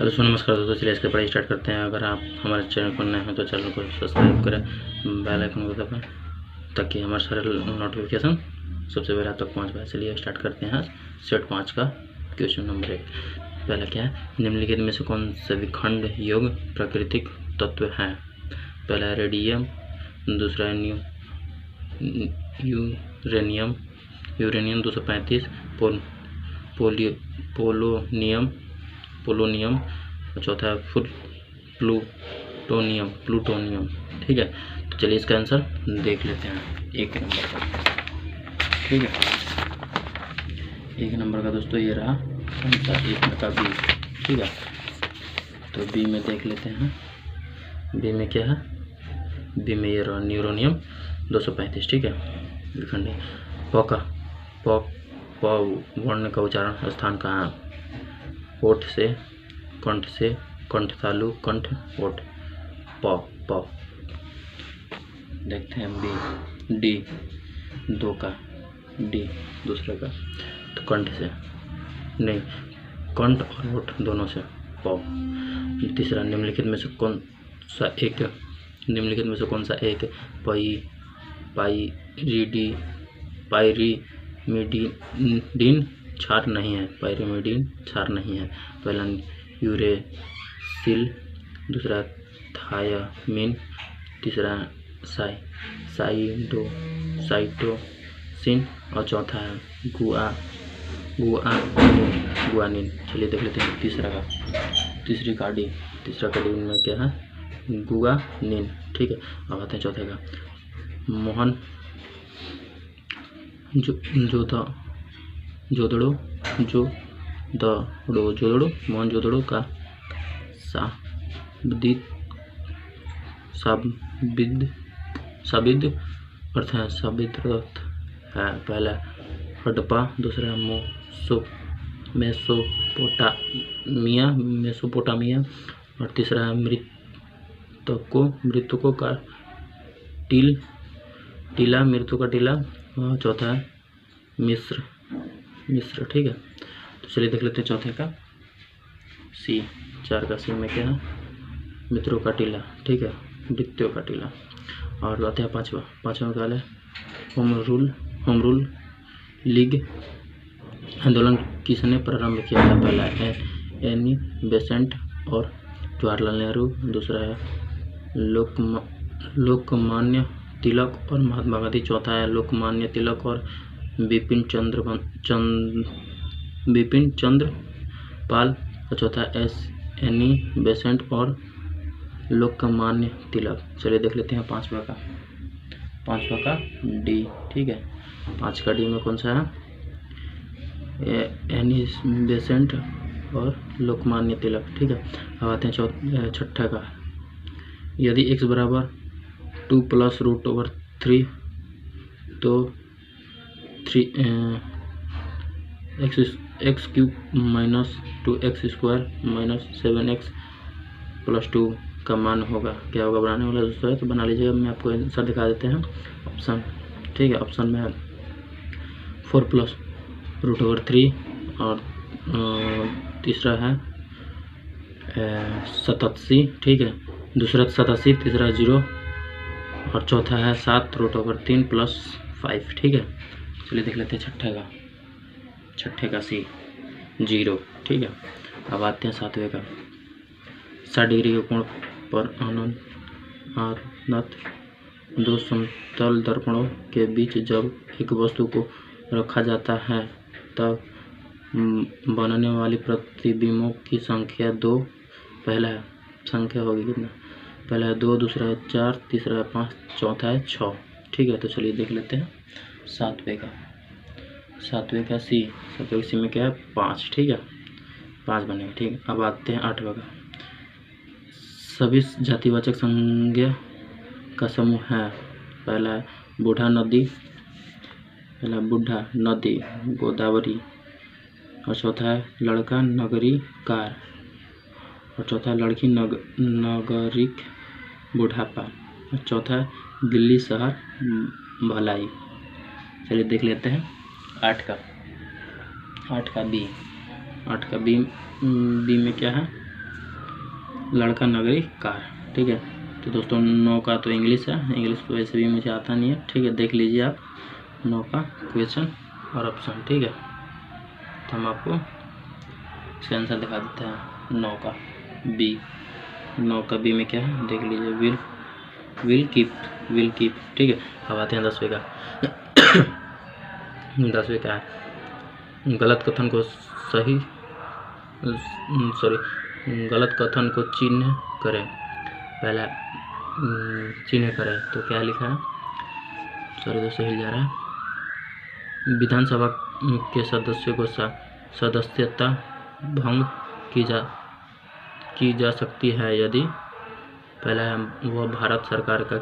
Hello सो नमस्कार दोस्तों, चलिए इसके पढ़ाई स्टार्ट करते हैं। अगर आप हमारे चैनल पर नए हैं तो चैनल को सब्सक्राइब करें, बेल आइकन को दबाएं ताकि हमारे सारे नोटिफिकेशन सबसे पहले आप तक पहुँच पाए। चलिए स्टार्ट करते हैं सेट 5 का क्वेश्चन नंबर 1। पहला क्या है, निम्नलिखित में से कौन से विखंड योग प्राकृतिक तत्व हैं? पहला है रेडियम, दूसरा है यूरेनियम 235, पोलोनियम और चौथा है प्लूटोनियम। ठीक है, तो चलिए इसका आंसर देख लेते हैं 1 नंबर का। ठीक है, 1 नंबर का दोस्तों ये रहा कौन सा, 1 का बी। ठीक है, तो बी में देख लेते हैं। बी में क्या है, बी में ये रहा न्यूरोनियम 235। ठीक है, विखंड प वर्ण का उच्चारण स्थान कहाँ है? ओठ से, कंठ से, कंठ तालु, कंठ ओठ, प। देखते हैं बी, डी 2 का, डी दूसरे का, तो कंठ से नहीं, कंठ और ओठ दोनों से प। तीसरा, निम्नलिखित में से कौन सा एक पायरिमिडीन क्षार नहीं है? पहला यूरेसिल, दूसरा थायामीन, तीसरा साइटोसिन और चौथा है गुआनिन। चलिए देख लेते हैं तीसरा कार्डी में क्या है, गुआनिन। ठीक है, अब आते हैं चौथे का, मोहन जोदड़ो का शाब्दिक अर्थ है। पहला हड़प्पा, दूसरा मेसोपोटामिया और तीसरा है मृतकों का टीला और चौथा है मिस्र। ठीक है, तो चलिए देख लेते हैं चौथे का, सी 4 का सी में क्या है, मित्रों का टीला। ठीक है, मृत्यों का टीला। और आते हैं पाँचवा का है होम रूल लीग आंदोलन किसने प्रारंभ किया था? पहला है एनी बेसेंट और जवाहरलाल नेहरू, दूसरा है लोकमान्य तिलक और महात्मा गांधी, चौथा है लोकमान्य तिलक और बिपिन चंद्र पाल और चौथा एनी बेसेंट और लोकमान्य तिलक। चलिए देख लेते हैं पांचवा का डी। ठीक है, 5 का डी में कौन सा है, एनी बेसेंट और लोकमान्य तिलक। ठीक है, अब आते हैं छठा का, यदि x बराबर 2 + √3 तो x³ - 2x² - 7x + 2 का मान होगा। क्या होगा, बनाने वाला दोस्तों है तो बना लीजिएगा। मैं आपको आंसर दिखा देते हैं ऑप्शन। ठीक है, ऑप्शन में 4 + √3 और तीसरा है 87। ठीक है, दूसरा 87, तीसरा 0 और चौथा है 7 √3 + 5। ठीक है, चलिए देख लेते हैं छठे का सी 0। ठीक है, अब आते हैं 7वें का, 60 डिग्री के कोण पर अनंत 2 समतल दर्पणों के बीच जब एक वस्तु को रखा जाता है तब बनने वाली प्रतिबिंबों की संख्या 2। पहला संख्या होगी कितना, पहला है 2, दूसरा है 4, तीसरा है 5, चौथा है 6। ठीक है, तो चलिए देख लेते हैं 7वें का सी में क्या है, 5। ठीक है, 5 बनेगा। ठीक है, अब आते हैं 8वें का, सभी जातिवाचक संज्ञा का समूह है। पहला है बूढ़ा नदी गोदावरी और चौथा है लड़का नगरी कार और चौथा है लड़की नगरिक बुढ़ापा और चौथा है दिल्ली शहर भलाई। चलिए देख लेते हैं 8 का बी में क्या है, लड़का नगरी कार। ठीक है, तो दोस्तों 9 का तो इंग्लिश है, इंग्लिश तो वैसे भी मुझे आता नहीं है। ठीक है, देख लीजिए आप 9 का क्वेश्चन और ऑप्शन। ठीक है, तो हम आपको इसका आंसर दिखा देते हैं 9 का बी। 9 का बी में क्या है देख लीजिए, विल कीप। ठीक है, अब आते हैं 10वें का। 10वें का है गलत कथन को चिन्ह करें। पहला चिन्ह करें तो क्या लिखा है, सॉरी दोस्तों हिल जा रहा है। विधानसभा के सदस्यों को सदस्यता भंग की जा सकती है यदि पहला है वह भारत सरकार का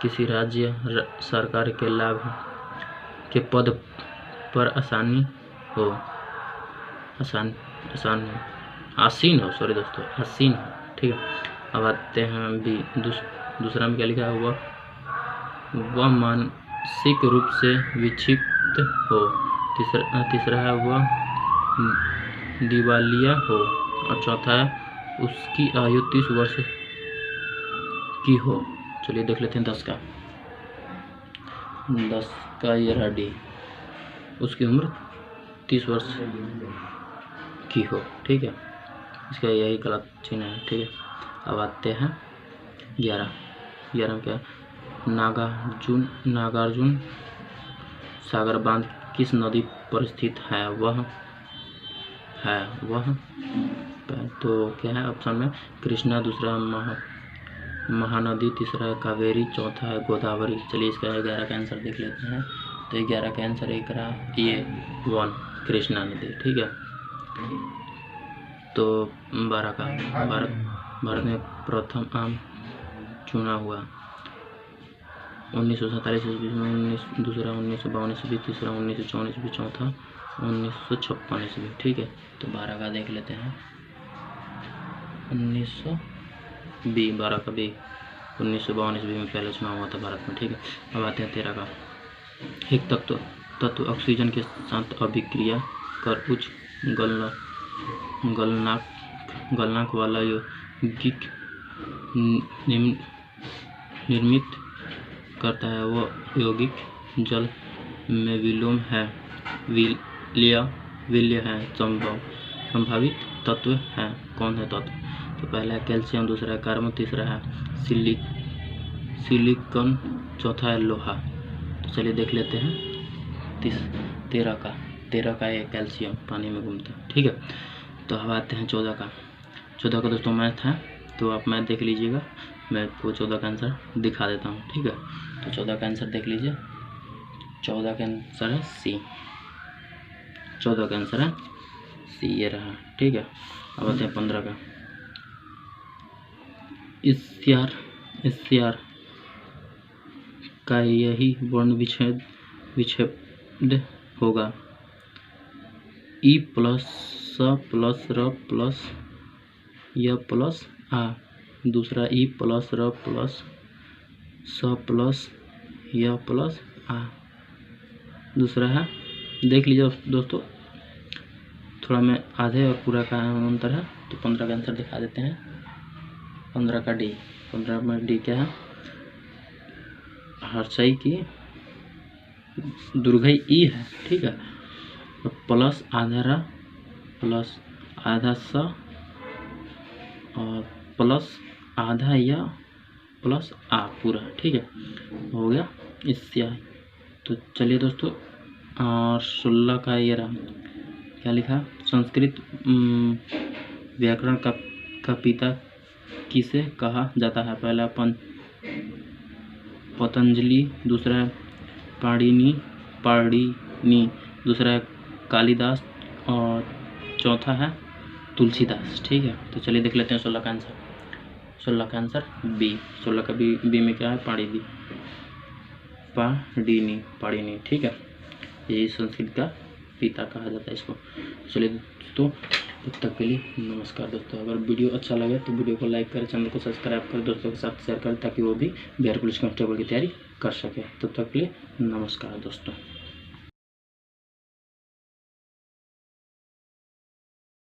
किसी राज्य सरकार के लाभ के पद पर आसीन हो। ठीक है, अब आते हैं बी। दूसरा में क्या लिखा है, वह मानसिक रूप से विक्षिप्त हो। तीसरा है वह दिवालिया हो। और चौथा है उसकी आयु 30 वर्ष की हो। चलिए देख लेते हैं 10 का ये रहा डी, उसकी उम्र 30 वर्ष की हो। ठीक है, इसका यही गलत चिन्ह है। ठीक है, अब आते हैं 11 में क्या, नागार्जुन सागर बांध किस नदी पर स्थित है। वह तो क्या है ऑप्शन में, कृष्णा, दूसरा महानदी, तीसरा है कावेरी, चौथा है गोदावरी। चलिए इसका 11 का आंसर देख लेते हैं। तो 11 का आंसर एक रहा ये 1 कृष्णा नदी। ठीक है, तो 12 का, भारत में प्रथम आम चुनाव हुआ 1947 ईस्वी में, दूसरा 1952 ईस्वी, तीसरा 1954 ईस्वी, चौथा 1956 ईस्वी। ठीक है, तो 12 का देख लेते हैं 12 का बी 1952 ईस्वी में पहला चुनाव हुआ था भारत में। ठीक है, अब आते हैं 13 का। एक तत्व ऑक्सीजन के साथ अभिक्रिया कर उच्च गलनांक वाला यौगिक निर्मित करता है। वो यौगिक जल में विलय है, संभावित तत्व है। कौन है तत्व? तो पहला है कैल्शियम, दूसरा है कार्बन, तीसरा है सिलिकॉन, चौथा है लोहा। तो चलिए देख लेते हैं 13 का ये कैल्शियम पानी में घूमता है। ठीक है, तो अब आते हैं 14 का दोस्तों मैथ है, तो आप मैथ देख लीजिएगा। मैं आपको 14 का आंसर दिखा देता हूँ। ठीक है, तो 14 का आंसर देख लीजिए। 14 का आंसर है सी। 14 का आंसर है सी, ये रहा। ठीक है, अब आते हैं 15 का। इश्यार का यही वर्ण विच्छेद होगा। ई प्लस स प्लस र प्लस य प्लस आ, दूसरा ई प्लस र प्लस स प्लस य प्लस आ, दूसरा है देख लीजिए दोस्तों, थोड़ा में आधे और पूरा का अंतर है। तो 15 का आंसर दिखा देते हैं। 15 का डी। 15 में डी क्या है, हर्षई की दुर्घई ई है। ठीक है, तो प्लस आधा र प्लस आधा स और प्लस आधा या प्लस आ पूरा। ठीक है, हो गया इससे। तो चलिए दोस्तों, और 16 का ये रहा, क्या लिखा, संस्कृत व्याकरण का पिता किसे कहा जाता है। पहला पतंजलि, दूसरा है पाणिनि, दूसरा है कालिदास और चौथा है तुलसीदास। ठीक है, तो चलिए देख लेते हैं 16 का आंसर। 16 का आंसर बी। 16 का बी में क्या है, पाणिनि। ठीक है, यही संस्कृत का पिता कहा जाता है इसको। चलिए दोस्तों, तब तक के लिए नमस्कार दोस्तों। अगर वीडियो अच्छा लगे तो वीडियो को लाइक करें, चैनल को सब्सक्राइब करें, दोस्तों के साथ शेयर करें ताकि वो भी बिहार पुलिस कांस्टेबल की तैयारी कर सके। तब तक के लिए नमस्कार दोस्तों।